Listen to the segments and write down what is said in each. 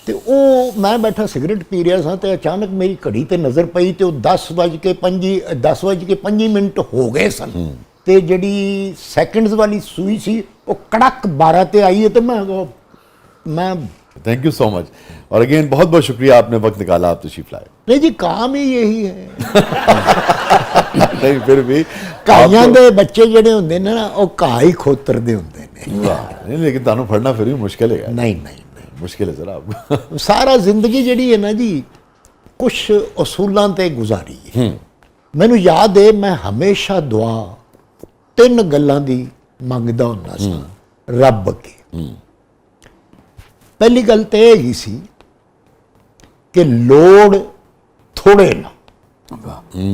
ਤੇ ਉਹ ਮੈਂ ਬੈਠਾ ਸਿਗਰਟ ਪੀ ਰਿਹਾ ਸਾਂ ਤੇ ਅਚਾਨਕ ਮੇਰੀ ਘੜੀ ਤੇ ਨਜ਼ਰ ਪਈ ਤੇ ਉਹ 10:05 ਹੋ ਗਏ ਸਨ ਤੇ ਜਿਹੜੀ ਸੈਕਿੰਡਸ ਵਾਲੀ ਸੂਈ ਸੀ ਉਹ ਕੜਕ 12 ਤੇ ਆਈ ਹੈ ਤੇ ਮੈਂ थैंक यू सो मच। और अगेन बहुत बहुत शुक्रिया, आपने वक्त निकाला, आप तशरीफ लाए। नहीं जी, काम ही यही है। नहीं फिर भी ਕਾਈਆਂ ਦੇ ਬੱਚੇ ਜਿਹੜੇ ਹੁੰਦੇ ਨੇ ਨਾ ਉਹ ਘਾਹ ਹੀ ਖੋਤਰਦੇ ਹੁੰਦੇ ਨੇ। वाह, नहीं लेकिन ਤੁਹਾਨੂੰ ਫੜਨਾ ਫਿਰ ਵੀ ਮੁਸ਼ਕਿਲ ਹੈ। ਨਹੀਂ ਨਹੀਂ ਮੁਸ਼ਕਿਲ ਹੈ ਜ਼ਰਾ ਆਪ ਸਾਰਾ ਜ਼ਿੰਦਗੀ ਜਿਹੜੀ ਹੈ ਨਾ ਜੀ ਕੁਝ ਉਸੂਲਾਂ ਤੇ ਗੁਜ਼ਾਰੀ ਹੈ। ਮੈਨੂੰ ਯਾਦ ਹੈ ਮੈਂ ਹਮੇਸ਼ਾ ਦੁਆ 3 ਗੱਲਾਂ ਦੀ ਮੰਗਦਾ ਹੁੰਦਾ ਸਾਂ ਰੱਬ ਅੱਗੇ। ਪਹਿਲੀ ਗੱਲ ਤੇ ਇਹ ਹੀ ਸੀ ਕਿ ਲੋੜ ਥੋੜੇ ਨਾ,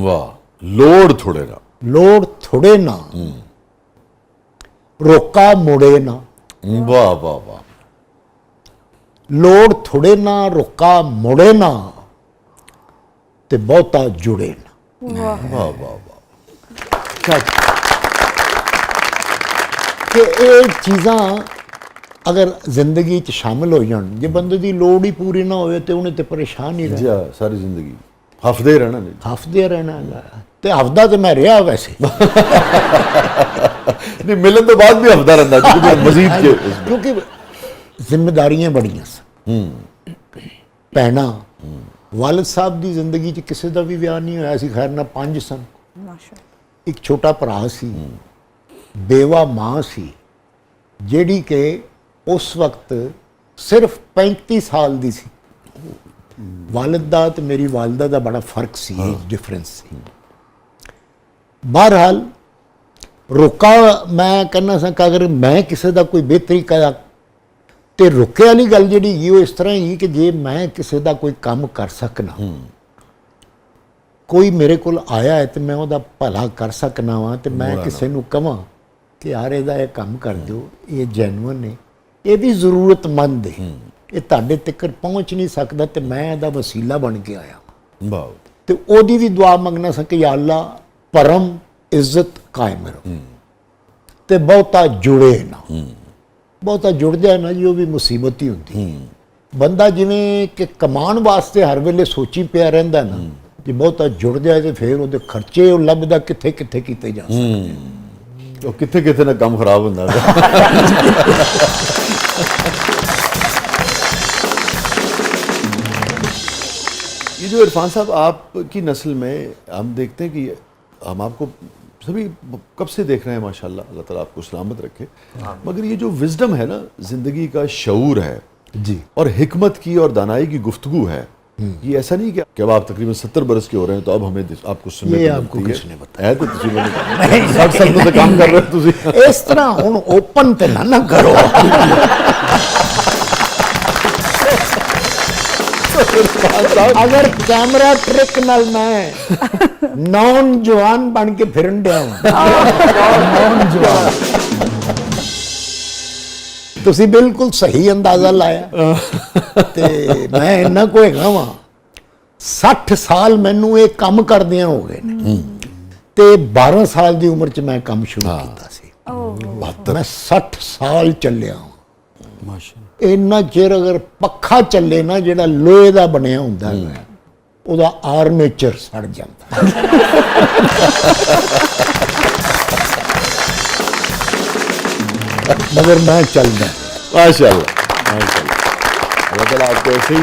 वाह, लोड थोड़े ना, ਲੋੜ ਥੋੜੇ ਨਾ, ਰੋਕਾ ਮੁੜੇ ਨਾ। वाह वाह वाह, ਲੋੜ ਥੋੜੇ ਨਾ, ਰੋਕਾ ਮੁੜੇ ਨਾ ਤੇ ਬਹੁਤਾ ਜੁੜੇ ਨਾ। वाह वाह वाह, ਕਿ ਇਹ ਚੀਜ਼ਾਂ ਅਗਰ ਜ਼ਿੰਦਗੀ 'ਚ ਸ਼ਾਮਿਲ ਹੋ ਜਾਣ, ਜੇ ਬੰਦੇ ਦੀ ਲੋੜ ਹੀ ਪੂਰੀ ਨਾ ਹੋਵੇ ਤੇ ਉਹਨੇ ਤੇ ਪਰੇਸ਼ਾਨ ਹੀ जी ਰਹਿਣਾ, हाँ, सारी जिंदगी हफ्ते ही रहना नहीं। ਹਫਦੇ ਰਹਿਣਾ ਹੈਗਾ। ਤੇ ਹਫਦਾ ਤੇ ਮੈਂ ਰਿਹਾ ਵੈਸੇ नहीं मिलन तो बाद भी हफ्ता रहता क्योंकि मजीद के ਕਿਉਂਕਿ ਜ਼ਿੰਮੇਦਾਰੀਆਂ ਬੜੀਆਂ ਸਨ। ਭੈਣਾਂ, ਵਾਲਿਦ ਸਾਹਿਬ ਦੀ ਜ਼ਿੰਦਗੀ 'ਚ ਕਿਸੇ ਦਾ ਵੀ ਵਿਆਹ ਨਹੀਂ ਹੋਇਆ ਸੀ, ਖੈਰ ਨਾ 5 ਸਨ। ਇੱਕ ਛੋਟਾ ਭਰਾ ਸੀ, ਬੇਵਾ ਮਾਂ ਸੀ ਜਿਹੜੀ ਕਿ ਉਸ ਵਕਤ ਸਿਰਫ 35 ਸਾਲ ਦੀ ਸੀ। ਵਾਲਿਦ ਦਾ ਤੇ ਮੇਰੀ ਵਾਲਿਦਾ ਦਾ ਬੜਾ ਫਰਕ ਸੀ, ਡਿਫਰੈਂਸ ਸੀ। ਬਹਰਹਾਲ ਰੁਕਾ ਮੈਂ ਕਹਿੰਦਾ ਸਾਂ ਕਿ ਅਗਰ ਮੈਂ ਕਿਸੇ ਦਾ ਕੋਈ ਬਿਹਤਰੀ ਕਰਾਂ ਤੇ ਰੁਕੇ ਵਾਲੀ ਗੱਲ ਜਿਹੜੀ ਹੈਗੀ ਉਹ ਇਸ ਤਰ੍ਹਾਂ ਹੀ ਕਿ ਜੇ ਮੈਂ ਕਿਸੇ ਦਾ ਕੋਈ ਕੰਮ ਕਰ ਸਕਣਾ, ਕੋਈ ਮੇਰੇ ਕੋਲ ਆਇਆ ਹੈ ਤੇ ਮੈਂ ਉਹਦਾ ਭਲਾ ਕਰ ਸਕਣਾ ਵਾਂ ਤੇ ਮੈਂ ਕਿਸੇ ਨੂੰ ਕਵਾਂ ਕਿ ਯਾਰ ਇਹਦਾ ਇਹ ਕੰਮ ਕਰ ਦਿਓ, ਇਹ ਜੈਨੂਅਨ ਹੈ, ਇਹ ਵੀ ਜ਼ਰੂਰਤਮੰਦ ਹੈ, ਇਹ ਤੁਹਾਡੇ ਤੱਕ ਪਹੁੰਚ ਨਹੀਂ ਸਕਦਾ ਤੇ ਮੈਂ ਇਹਦਾ ਵਸੀਲਾ ਬਣ ਕੇ ਆਇਆ। वाह, ਤੇ ਉਹਦੀ ਵੀ ਦੁਆ ਮੰਗਣਾ ਸੀ ਕਿ ਯਾ ਅੱਲਾ ਪਰਮ ਇੱਜ਼ਤ ਕਾਇਮ ਰੱਖੋ ਤੇ ਬਹੁਤਾ ਜੁੜੇ ਨਾ। ਬਹੁਤਾ ਜੁੜ ਜਾਏ ਨਾ ਜੀ ਉਹ ਵੀ ਮੁਸੀਬਤ ਹੀ ਹੁੰਦੀ। ਬੰਦਾ ਜਿਵੇਂ ਕਿ ਕਮਾਉਣ ਵਾਸਤੇ ਹਰ ਵੇਲੇ ਸੋਚੀ ਪਿਆ ਰਹਿੰਦਾ ਨਾ, ਜੇ ਬਹੁਤਾ ਜੁੜ ਜਾਏ ਤੇ ਫਿਰ ਉਹਦੇ ਖਰਚੇ ਉਹ ਲੱਭਦਾ ਕਿੱਥੇ ਕਿੱਥੇ ਕੀਤੇ ਜਾ ਸਕਦੇ। तो कितने कितने ना काम खराब होता है। ये जो इरफान साहब आपकी नस्ल में हम देखते हैं कि हम आपको सभी कब से देख रहे हैं, माशाल्लाह, अल्लाह ताला आपको सलामत रखे, मगर ये जो विजडम है ना, जिंदगी का शऊर है जी, और हिकमत की और दानाई की गुफ्तगू है, ये ऐसा नहीं कि अब आप तकरीबन 70 बरस के हो रहे हैं तो अब हमें आपको सुनने ये को आपको मिलती किसने है तो ਤੁਸੀਂ ਮੈਨੂੰ 60 ਸਾਲ ਤੋਂ ਕੰਮ ਕਰ ਰਹੇ ਹੋ ਤੁਸੀਂ। ਇਸ ਤਰ੍ਹਾਂ ਹੁਣ ਓਪਨ ਤੇ ਨਾ ਕਰੋ। ਅਗਰ ਕੈਮਰਾ ਟ੍ਰਿਕ ਨਾਲ ਮੈਂ ਨੌਜਵਾਨ ਬਣ ਕੇ ਫਿਰਨ ਡਿਆ ਨੌਜਵਾਨ, ਤੁਸੀਂ ਬਿਲਕੁਲ ਸਹੀ ਅੰਦਾਜ਼ਾ ਲਾਇਆ। ਤੇ ਮੈਂ ਇਹਨਾਂ ਕੋ ਹੈਗਾ ਵਾਂ 60 ਸਾਲ ਮੈਨੂੰ ਇਹ ਕੰਮ ਕਰਦਿਆਂ ਹੋ ਗਏ ਨੇ ਤੇ 12 ਸਾਲ ਦੀ ਉਮਰ 'ਚ ਮੈਂ ਕੰਮ ਸ਼ੁਰੂ ਕੀਤਾ ਸੀ। ਮੈਂ 60 ਸਾਲ ਚੱਲਿਆ ਮਾਸ਼ਾਅੱਲਾ। ਇੰਨਾ ਚਿਰ ਅਗਰ ਪੱਖਾ ਚੱਲੇ ਨਾ ਜਿਹੜਾ ਲੋਹੇ ਦਾ ਬਣਿਆ ਹੁੰਦਾ ਹੈ ਉਹਦਾ ਆਰਮੇਚਰ ਸੜ ਜਾਂਦਾ। मगर मैं चल रहा। माशाअल्लाह, माशाअल्लाह, अल्लाह ताला आपको ऐसे ही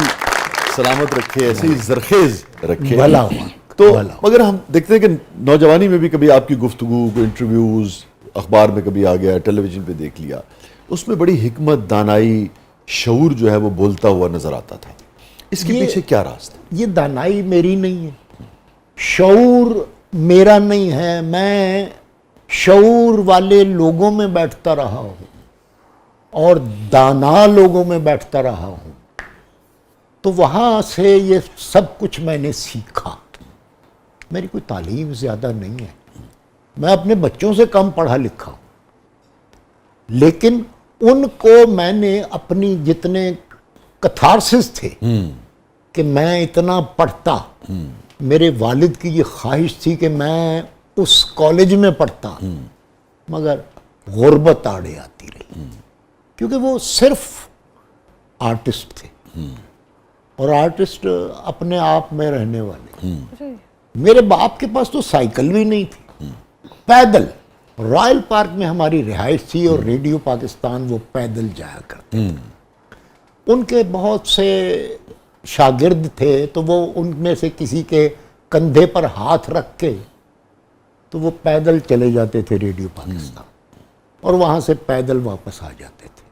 सलामत रखे, ऐसे ही जरखेज रखे। भला हुआ। तो भला। मगर हम देखते हैं कि नौजवानी में भी कभी आपकी गुफ्तगू, इंटरव्यूज अखबार में कभी आ गया, टेलीविजन पे देख लिया, उसमें बड़ी हिकमत, दानाई, शऊर जो है वो बोलता हुआ नजर आता था। इसके पीछे क्या रास्ता? ये दानाई मेरी नहीं है, शऊर मेरा नहीं है। मैं शऊर वाले लोगों में बैठता रहा हूँ और दाना लोगों में बैठता रहा हूँ, तो वहाँ से ये सब कुछ मैंने सीखा। मेरी कोई तालीम ज़्यादा नहीं है, मैं अपने बच्चों से कम पढ़ा लिखा हूँ, लेकिन उनको मैंने अपनी जितने कथारसिस थे कि मैं इतना पढ़ता, मेरे वालिद की ये ख्वाहिश थी कि मैं उस कॉलेज में पढ़ता, मगर गुर्बत आड़े आती रही, क्योंकि वो सिर्फ आर्टिस्ट थे, اور آرٹسٹ اپنے آپ میں رہنے والے. میرے باپ کے پاس تو سائیکل بھی نہیں تھی, پیدل رائل پارک میں ہماری رہائش تھی اور ریڈیو پاکستان وہ پیدل جایا کرتے. ان کے بہت سے شاگرد تھے تو وہ ان میں سے کسی کے کندھے پر ہاتھ رکھ کے تو وہ پیدل چلے جاتے تھے ریڈیو پاکستان اور وہاں سے پیدل واپس آ جاتے تھے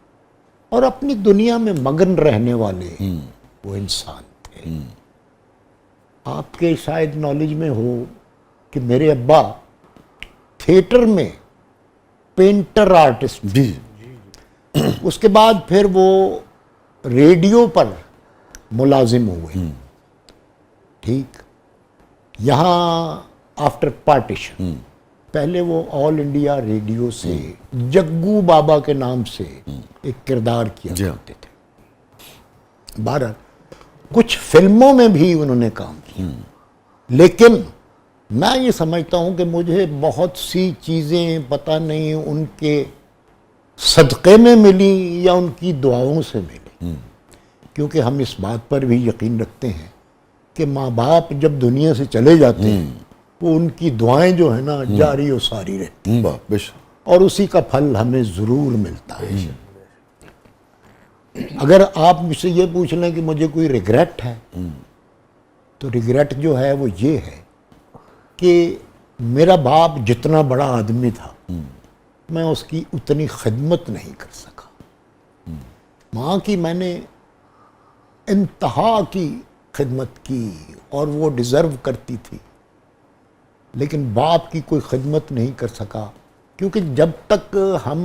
اور اپنی دنیا میں مگن رہنے والے وہ انسان تھے. آپ کے شاید نالج میں ہو کہ میرے ابا تھیٹر میں پینٹر آرٹسٹ، جی اس کے بعد پھر وہ ریڈیو پر ملازم ہوئے. ٹھیک، یہاں آفٹر پارٹیشن پہلے وہ آل انڈیا ریڈیو سے جگو بابا کے نام سے ایک کردار کیا کرتے تھے. بہرحال کچھ فلموں میں بھی انہوں نے کام کیا، لیکن میں یہ سمجھتا ہوں کہ مجھے بہت سی چیزیں پتہ نہیں ان کے صدقے میں ملی یا ان کی دعاؤں سے ملی، کیونکہ ہم اس بات پر بھی یقین رکھتے ہیں کہ ماں باپ جب دنیا سے چلے جاتے ہیں وہ ان کی دعائیں جو ہیں نا جاری و ساری رہتی ہیں اور اسی کا پھل ہمیں ضرور ملتا ہے. اگر آپ مجھ سے یہ پوچھ لیں کہ مجھے کوئی ریگریٹ ہے تو ریگریٹ جو ہے وہ یہ ہے کہ میرا باپ جتنا بڑا آدمی تھا میں اس کی اتنی خدمت نہیں کر سکا. ماں کی میں نے انتہا کی خدمت کی اور وہ ڈیزرو کرتی تھی، لیکن باپ کی کوئی خدمت نہیں کر سکا، کیونکہ جب تک ہم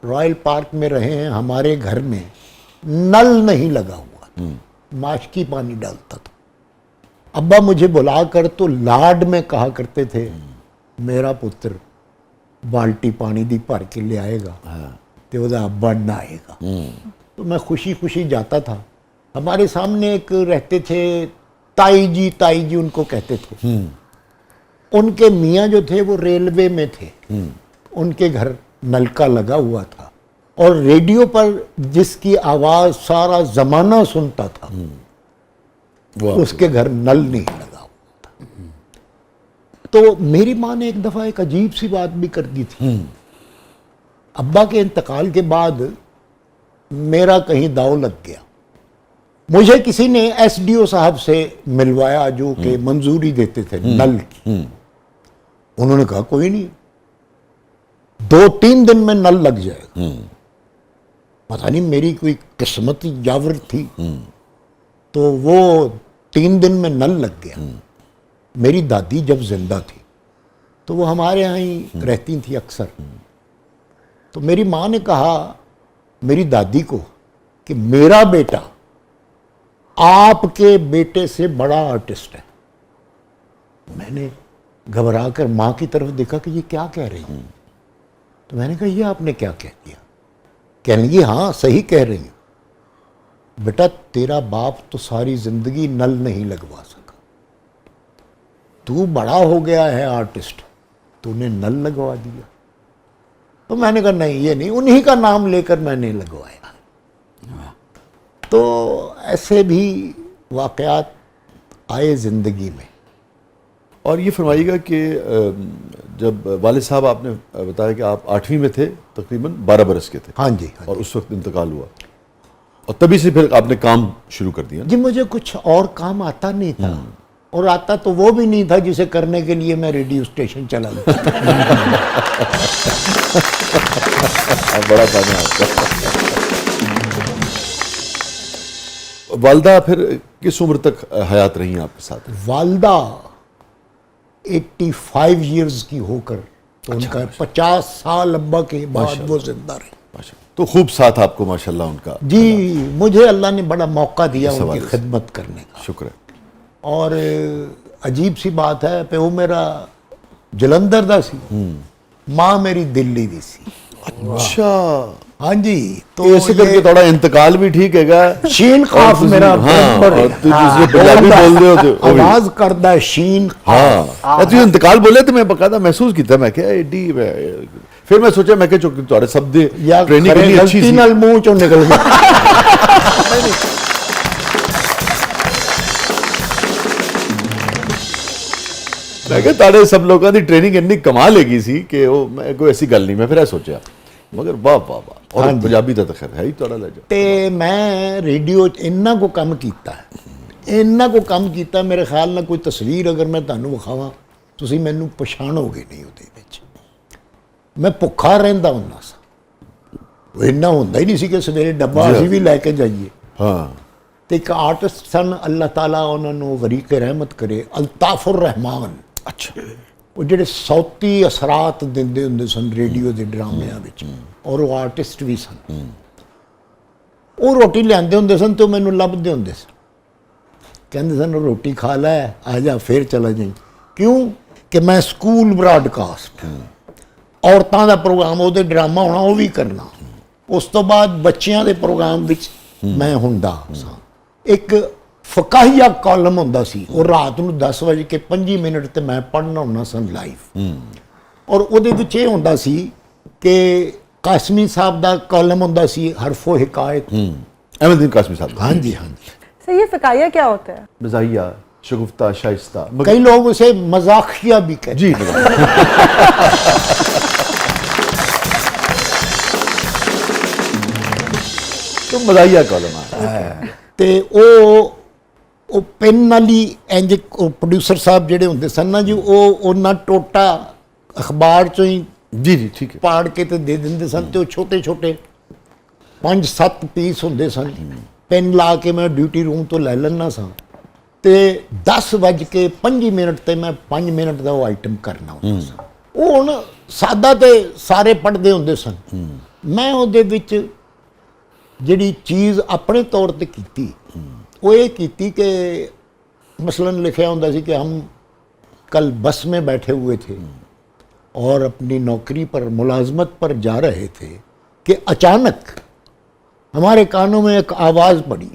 رائل پارک میں رہے ہیں ہمارے گھر میں نل نہیں لگا ہوا، ماشکی پانی ڈالتا تھا. ابا مجھے بلا کر تو لاڈ میں کہا کرتے تھے میرا پتر بالٹی پانی دی بھر کے لے آئے گا تو وہ ابا نہ آئے گا. تو میں خوشی خوشی جاتا تھا. ہمارے سامنے ایک رہتے تھے تائی جی ان کو کہتے تھے. ان کے میاں جو تھے وہ ریلوے میں تھے، ان کے گھر نلکا لگا ہوا تھا اور ریڈیو پر جس کی آواز سارا زمانہ سنتا تھا اس کے گھر نل نہیں لگا ہوا تھا. تو میری ماں نے ایک دفعہ ایک عجیب سی بات بھی کر دی تھی. ابا کے انتقال کے بعد میرا کہیں داؤ لگ گیا. مجھے کسی نے ایس ڈی او صاحب سے ملوایا جو کہ منظوری دیتے تھے نل کی. انہوں نے کہا کوئی نہیں، 2-3 دن میں نل لگ جائے گا. پتہ نہیں میری کوئی قسمت یاور تھی تو وہ 3 دن میں نل لگ گیا. میری دادی جب زندہ تھی تو وہ ہمارے یہاں ہی رہتی تھی اکثر. تو میری ماں نے کہا میری دادی کو کہ میرا بیٹا آپ کے بیٹے سے بڑا آرٹسٹ ہے. میں نے گھبرا کر ماں کی طرف دیکھا کہ یہ کیا کہہ رہی ہیں. تو میں نے کہا یہ آپ نے کیا کہہ دیا؟ کہنے لگی ہاں صحیح کہہ رہی ہوں بیٹا، تیرا باپ تو ساری زندگی نل نہیں لگوا سکا، تو بڑا ہو گیا ہے آرٹسٹ، تو نے نل لگوا دیا. تو میں نے کہا نہیں یہ نہیں، انہی کا نام لے کر میں نے لگوایا. تو ایسے بھی واقعات آئے زندگی میں. اور یہ فرمائیے گا کہ جب والد صاحب آپ نے بتایا کہ آپ 8ویں میں تھے، تقریباً 12 برس کے تھے. ہاں جی. اور اس وقت انتقال ہوا اور تبھی سے پھر آپ نے کام شروع کر دیا. جی مجھے کچھ اور کام آتا نہیں تھا، اور آتا تو وہ بھی نہیں تھا جسے کرنے کے لیے میں ریڈیو اسٹیشن چلا گیا. بڑا فائدہ آپ کا. والدہ پھر کس عمر تک حیات رہی ہیں آپ کے ساتھ؟ والدہ 85 ایئرز کی ہو کر تو ان کا 50 سال ابا کے بعد وہ زندہ رہی. تو خوب ساتھ آپ کو ماشاءاللہ ان کا. جی مجھے اللہ نے بڑا موقع دیا ان کی خدمت کرنے کا. شکر ہے. اور عجیب سی بات ہے پیو میرا جلندر دا سی، ماں میری دلی دی سی. اچھا ہاں جی. تو ایسے کر کے تھوڑا انتقال بھی ٹھیک ہے گا. شین خاف میرا آواز کردہ شین. ہاں تو انتقال بولے تو میں باقاعدہ محسوس کیتا، میں کہ ایڈی، پھر میں سوچا میں کہ چونکہ تھوڑے شبد ٹریننگ کے لیے اچھی سی نال منہ چوں نکل گیا. ਮੈਂ ਕਿਹਾ ਤੁਹਾਡੇ ਸਭ ਲੋਕਾਂ ਦੀ ਟ੍ਰੇਨਿੰਗ ਇੰਨੀ ਕਮਾਲ ਹੈਗੀ ਸੀ ਕਿ ਉਹ ਮੈਂ ਕੋਈ ਐਸੀ ਗੱਲ ਨਹੀਂ, ਮੈਂ ਫਿਰ ਇਹ ਸੋਚਿਆ ਮਗਰ ਵਾਹ ਵਾਹ ਵਾਹ। ਔਰ ਪੰਜਾਬੀ ਦਾ ਤਾਂ ਖੈਰ ਹੈ ਹੀ ਤੁਹਾਡਾ ਲਹਿਜਾ। ਤੇ ਮੈਂ ਰੇਡੀਓ 'ਚ ਇੰਨਾ ਕੋ ਕੰਮ ਕੀਤਾ, ਇੰਨਾ ਕੋ ਕੰਮ ਕੀਤਾ, ਮੇਰੇ ਖਿਆਲ ਨਾਲ ਕੋਈ ਤਸਵੀਰ ਅਗਰ ਮੈਂ ਤੁਹਾਨੂੰ ਵਿਖਾਵਾਂ ਤੁਸੀਂ ਮੈਨੂੰ ਪਛਾਣੋਗੇ ਨਹੀਂ ਉਹਦੇ ਵਿੱਚ। ਮੈਂ ਭੁੱਖਾ ਰਹਿੰਦਾ ਹੁੰਦਾ ਸਾਂ, ਉਹ ਇੰਨਾ ਹੁੰਦਾ ਹੀ ਨਹੀਂ ਸੀ ਕਿ ਸਵੇਰੇ ਡੱਬਾ ਅਸੀਂ ਵੀ ਲੈ ਕੇ ਜਾਈਏ। ਹਾਂ। ਤੇ ਇੱਕ ਆਰਟਿਸਟ ਸਨ, ਅੱਲਾਹ ਤਾਲਾ ਉਹਨਾਂ ਨੂੰ ਵਰੀਕ ਰਹਿਮਤ ਕਰੇ, ਅਲਤਾਫੁਰ ਰਹਿਮਾਨ। ਅੱਛਾ। ਉਹ ਜਿਹੜੇ ਸੌਤੀ ਅਸਰਾਤ ਦਿੰਦੇ ਹੁੰਦੇ ਸਨ ਰੇਡੀਓ ਦੇ ਡਰਾਮਿਆਂ ਵਿੱਚ, ਔਰ ਉਹ ਆਰਟਿਸਟ ਵੀ ਸਨ। ਉਹ ਰੋਟੀ ਲਿਆਂਦੇ ਹੁੰਦੇ ਸਨ ਤੇ ਉਹ ਮੈਨੂੰ ਲੱਭਦੇ ਹੁੰਦੇ ਸਨ, ਕਹਿੰਦੇ ਸਨ ਰੋਟੀ ਖਾ ਲੈ, ਆ ਜਾ ਫਿਰ ਚਲਾ ਜਾਈਂ। ਕਿਉਂ ਕਿ ਮੈਂ ਸਕੂਲ ਬਰਾਡਕਾਸਟ, ਔਰਤਾਂ ਦਾ ਪ੍ਰੋਗਰਾਮ, ਉਹਦੇ ਡਰਾਮਾ ਹੋਣਾ, ਉਹ ਵੀ ਕਰਨਾ। ਉਸ ਤੋਂ ਬਾਅਦ ਬੱਚਿਆਂ ਦੇ ਪ੍ਰੋਗਰਾਮ ਵਿੱਚ ਮੈਂ ਹੁੰਦਾ ਸਾਂ। ਇੱਕ ਫਕਾਹੀਆ ਕਾਲਮ ਹੁੰਦਾ ਸੀ, ਉਹ ਰਾਤ ਨੂੰ 10:05 ਤੇ ਮੈਂ ਪੜ੍ਹਨਾ ਹੁੰਦਾ ਸਾਂ ਲਾਈਵ। ਔਰ ਉਹਦੇ ਵਿੱਚ ਇਹ ਹੁੰਦਾ ਸੀ ਕਿ ਕਾਸਮੀ ਸਾਹਿਬ ਦਾ ਕਾਲਮ ਹੁੰਦਾ ਸੀ, ਹਰਫੋ ਹਿਕਾਇਤ। ਅਹਿਮਦਦੀਨ ਕਾਸਮੀ ਸਾਹਿਬ। ਹਾਂਜੀ ਹਾਂਜੀ। सर ये फिकाया क्या होता है? मज़ाहिया, शगुफ्ता, शाइस्ता। कई लोग उसे मजाकिया भी कहते जी तो मज़ाहिया कॉलम है। ਤੇ ਉਹ ਪੈਨ ਵਾਲੀ ਇੰਜ ਪ੍ਰੋਡਿਊਸਰ ਸਾਹਿਬ ਜਿਹੜੇ ਹੁੰਦੇ ਸਨ ਨਾ ਜੀ, ਉਹ ਉਹਨਾਂ ਟੋਟਾ ਅਖਬਾਰ ਚੋਂ ਹੀ जी जी ठीक है। ਪਾੜ ਕੇ ਤੇ ਦੇ ਦਿੰਦੇ ਸਨ। ਤੇ ਉਹ ਛੋਟੇ ਛੋਟੇ 5-7 ਪੀਸ ਹੁੰਦੇ ਸਨ। ਪੈਨ ਲਾ ਕੇ ਮੈਂ ਡਿਊਟੀ ਰੂਮ ਤੋਂ ਲੈ ਲੈਣਾ ਸਾਂ ਤੇ 10:05 ਤੇ ਮੈਂ 5 ਮਿੰਟ ਦਾ ਉਹ ਆਈਟਮ ਕਰਨਾ ਹੁੰਦਾ ਸੀ। ਉਹ ਹੁਣ ਸਾਦਾ ਤੇ ਸਾਰੇ ਪੜ੍ਹਦੇ ਹੁੰਦੇ ਸਨ। ਮੈਂ ਉਹਦੇ ਵਿੱਚ ਜਿਹੜੀ ਚੀਜ਼ ਆਪਣੇ ਤੌਰ ਤੇ ਕੀਤੀ ਉਹ ਇਹ ਕੀਤੀ ਕਿ ਮਸलन ਲਿਖਿਆ ਹੁੰਦਾ ਸੀ कि हम कल बस में बैठे हुए थे और अपनी नौकरी पर मुलाजमत पर जा रहे थे कि अचानक हमारे कानों में एक आवाज पड़ी,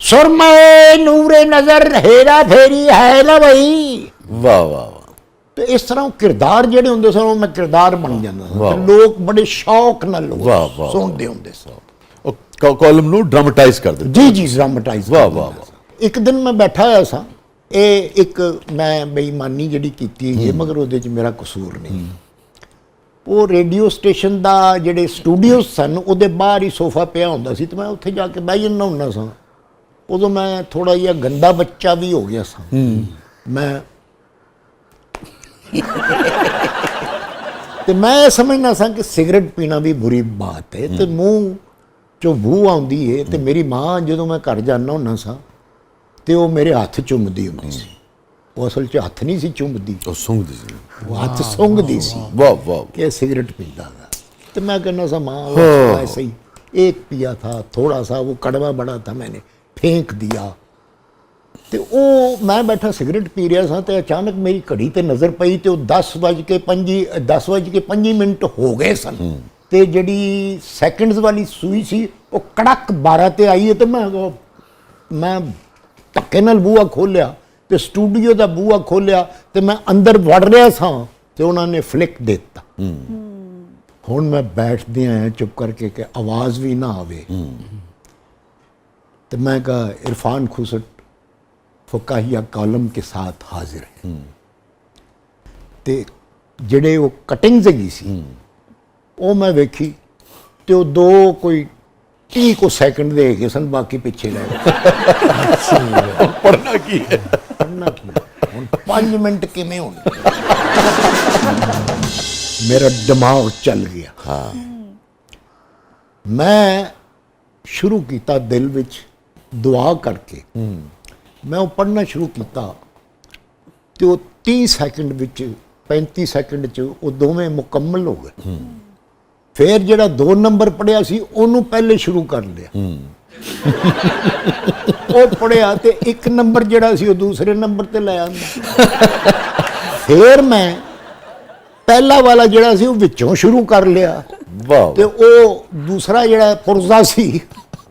सुरमे नूरे नजर हेरा फेरी है ना भाई। वाह वाह वाह। ਤੇ ਇਸ ਤਰ੍ਹਾਂ ਉਹ ਕਿਰਦਾਰ ਜਿਹੜੇ ਹੁੰਦੇ ਸਨ, ਉਹ ਮੈਂ ਕਿਰਦਾਰ ਬਣ ਜਾਂਦਾ ਸੀ ਤੇ ਲੋਕ ਬੜੇ ਸ਼ੌਕ ਨਾਲ ਸੁਣਦੇ ਹੁੰਦੇ ਸਨ। ਉਹ ਕਾਲਮ ਨੂੰ ਡਰਾਮਟਾਈਜ਼ ਕਰ ਦਿੰਦੇ। ਜੀ ਜੀ, ਡਰਾਮਟਾਈਜ਼। ਵਾਹ ਵਾਹ ਵਾਹ। ਇੱਕ ਦਿਨ ਮੈਂ ਬੈਠਾ ਹੋਇਆ ਸਾਂ, ਇਹ ਇੱਕ ਮੈਂ ਬੇਈਮਾਨੀ ਜਿਹੜੀ ਕੀਤੀ ਹੈ ਮਗਰ ਉਹਦੇ 'ਚ ਮੇਰਾ ਕਸੂਰ ਨਹੀਂ। ਉਹ ਰੇਡੀਓ ਸਟੇਸ਼ਨ ਦਾ ਜਿਹੜੇ ਸਟੂਡੀਓ ਸਨ ਉਹਦੇ ਬਾਹਰ ਹੀ ਸੋਫਾ ਪਿਆ ਹੁੰਦਾ ਸੀ ਤੇ ਮੈਂ ਉੱਥੇ ਜਾ ਕੇ ਬਹਿ ਜਾਂਦਾ ਹੁੰਦਾ ਸਾਂ। ਉਦੋਂ ਮੈਂ ਥੋੜਾ ਜਿਹਾ ਗੰਦਾ ਬੱਚਾ ਵੀ ਹੋ ਗਿਆ ਸਾਂ। ਮੈਂ ਤੇ ਮੈਂ ਸਮਝਦਾ ਸਾਂ ਕਿ ਸਿਗਰਟ ਪੀਣਾ ਵੀ ਬੁਰੀ ਬਾਤ ਹੈ ਤੇ ਮੂੰਹ ਚੋਂ ਬੂ ਆਉਂਦੀ ਹੈ। ਤੇ ਮੇਰੀ ਮਾਂ ਜਦੋਂ ਮੈਂ ਘਰ ਜਾਂਦਾ ਹੁੰਦਾ ਸਾਂ ਤੇ ਉਹ ਮੇਰੇ ਹੱਥ ਚੁੰਮਦੀ ਹੁੰਦੀ ਸੀ। ਉਹ ਅਸਲ 'ਚ ਹੱਥ ਨਹੀਂ ਸੀ ਚੁੰਮਦੀ, ਉਹ ਸੁੰਘਦੀ ਸੀ। ਉਹ ਹੱਥ ਸੁੰਘਦੀ ਸੀ वाह वाह। कि सिगरेट पीता था। तो मैं कहना सा माँ वो ऐसे ही एक पिया था, थोड़ा सा वो कड़वा बड़ा था, मैंने फेंक दिया। तो वो मैं बैठा सिगरेट पी रहा था तो अचानक मेरी घड़ी ते नज़र पई तो 10:05 हो गए सन। तो जी सैकंड्स वाली सूई सी वो कड़क 12 ते आई है। तो मैं धक्के नाल बूहा खोलिया तो स्टूडियो का बूहा खोलिया तो मैं अंदर वड़ रहा था तो उन्होंने फ्लिक देता। हुण मैं बैठदे आया चुप करके कि आवाज़ भी ना आवे। तो मैं कहा इरफान खुसट फकाहिया कॉलम के साथ हाजिर है। तो ਜਿਹੜੇ ਉਹ ਕਟਿੰਗਸ ਹੈਗੀ ਸੀ ਉਹ ਮੈਂ ਵੇਖੀ ਤੇ ਉਹ ਦੋ ਕੋਈ 30 ਕੁ ਸੈਕਿੰਡ ਦੇ ਹੈਗੇ ਸਨ, ਬਾਕੀ ਪਿੱਛੇ ਰਹਿ ਗਏ। ਪੜਨਾ ਕੀ ਹੈ? ਪੜਨਾ ਕੀ ਹੁਣ 5 ਮਿੰਟ ਕਿਵੇਂ ਹੋਣੇ? ਮੇਰਾ ਦਿਮਾਗ ਚੱਲ ਗਿਆ। ਹਾਂ। ਮੈਂ ਸ਼ੁਰੂ ਕੀਤਾ ਦਿਲ ਵਿੱਚ ਦੁਆ ਕਰਕੇ। ਮੈਂ ਉਹ ਪੜ੍ਹਨਾ ਸ਼ੁਰੂ ਕੀਤਾ ਤੇ ਉਹ 30 ਸੈਕਿੰਡ ਵਿੱਚ 35 ਸੈਕਿੰਡ 'ਚ ਉਹ ਦੋਵੇਂ ਮੁਕੰਮਲ ਹੋ ਗਏ। ਫਿਰ ਜਿਹੜਾ 2 ਨੰਬਰ ਪੜਿਆ ਸੀ ਉਹਨੂੰ ਪਹਿਲੇ ਸ਼ੁਰੂ ਕਰ ਲਿਆ। ਉਹ ਪੜਿਆ ਤੇ 1 ਨੰਬਰ ਜਿਹੜਾ ਸੀ ਉਹ ਦੂਸਰੇ ਨੰਬਰ ਤੇ ਲੈ ਆਂਦਾ। ਫਿਰ ਮੈਂ ਪਹਿਲਾ ਵਾਲਾ ਜਿਹੜਾ ਸੀ ਉਹ ਵਿੱਚੋਂ ਸ਼ੁਰੂ ਕਰ ਲਿਆ। ਵਾਹ। ਤੇ ਉਹ ਦੂਸਰਾ ਜਿਹੜਾ ਪੁਰਜ਼ਾ ਸੀ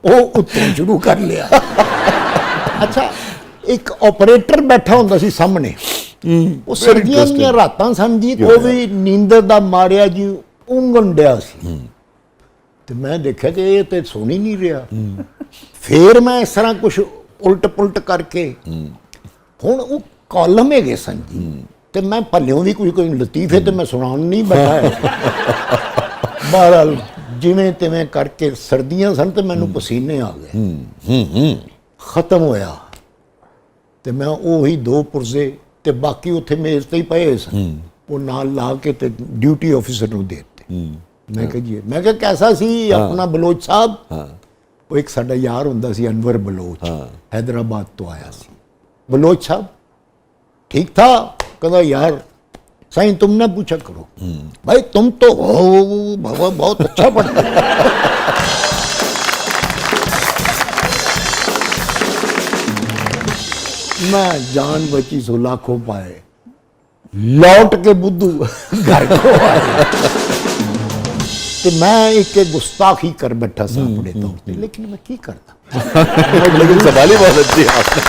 ਉਹ ਉੱਤੋਂ ਸ਼ੁਰੂ ਕਰ ਲਿਆ। ਅੱਛਾ, ਇੱਕ ਆਪਰੇਟਰ ਬੈਠਾ ਹੁੰਦਾ ਸੀ ਸਾਹਮਣੇ। ਉਹ ਸਰਦੀਆਂ ਦੀਆਂ ਰਾਤਾਂ ਸਨ ਜੀ, ਉਹ ਵੀ ਨੀਂਦਰ ਦਾ ਮਾਰਿਆ ਜੀ ਉਂਗਣ ਡਿਆ ਸੀ। ਤੇ ਮੈਂ ਦੇਖਿਆ ਕਿ ਇਹ ਤੇ ਸੁਣ ਹੀ ਨਹੀਂ ਰਿਹਾ। ਫਿਰ ਮੈਂ ਇਸ ਤਰ੍ਹਾਂ ਕੁਛ ਉਲਟ ਪੁਲਟ ਕਰਕੇ ਹੁਣ ਉਹ ਕਾਲਮ ਹੈਗੇ ਸਨ ਜੀ ਤੇ ਮੈਂ ਭੱਲਿਓਂ ਵੀ ਕੋਈ ਲਤੀਫੇ ਤੇ ਮੈਂ ਸੁਣਾਉਣ ਨਹੀਂ ਬੈਠਾ ਹੈ। ਬਹਰਹਾਲ ਜਿਵੇਂ ਤਿਵੇਂ ਕਰਕੇ ਸਰਦੀਆਂ ਸਨ ਤੇ ਮੈਨੂੰ ਪਸੀਨੇ ਆ ਗਏ, ਖਤਮ ਹੋਇਆ ਤੇ ਮੈਂ ਉਹੀ 2 ਪੁਰਜ਼ੇ ਤੇ ਬਾਕੀ ਉੱਥੇ ਮੇਜ਼ ਤੇ ਹੀ ਪਏ ਸਨ, ਉਹ ਨਾਲ ਲਾ ਕੇ ਤੇ ਡਿਊਟੀ ਆਫੀਸਰ ਨੂੰ ਦੇ ਦਿੱਤੇ। ਮੈਂ ਕਿਹਾ ਜੀ, ਮੈਂ ਕਿਹਾ ਕੈਸਾ ਸੀ ਆਪਣਾ ਬਲੋਚ ਸਾਹਿਬ? ਉਹ ਇੱਕ ਸਾਡਾ ਯਾਰ ਹੁੰਦਾ ਸੀ ਅਨਵਰ ਬਲੋਚ, हैदराबाद ਤੋਂ ਆਇਆ ਸੀ। बलोच साहब ठीक था? कहता यार साईं तुम ना पूछा करो, भाई तुम तो बहुत अच्छा पढ़ते हो। मैं जान बची सो लाखों पाए, लौट के बुद्धू घर को आए। तो मैं एक गुस्ताखी कर बैठा सा अपने तौर पे, लेकिन मैं की करता। लेकिन सवाल ही बहुत अच्छी है आपने।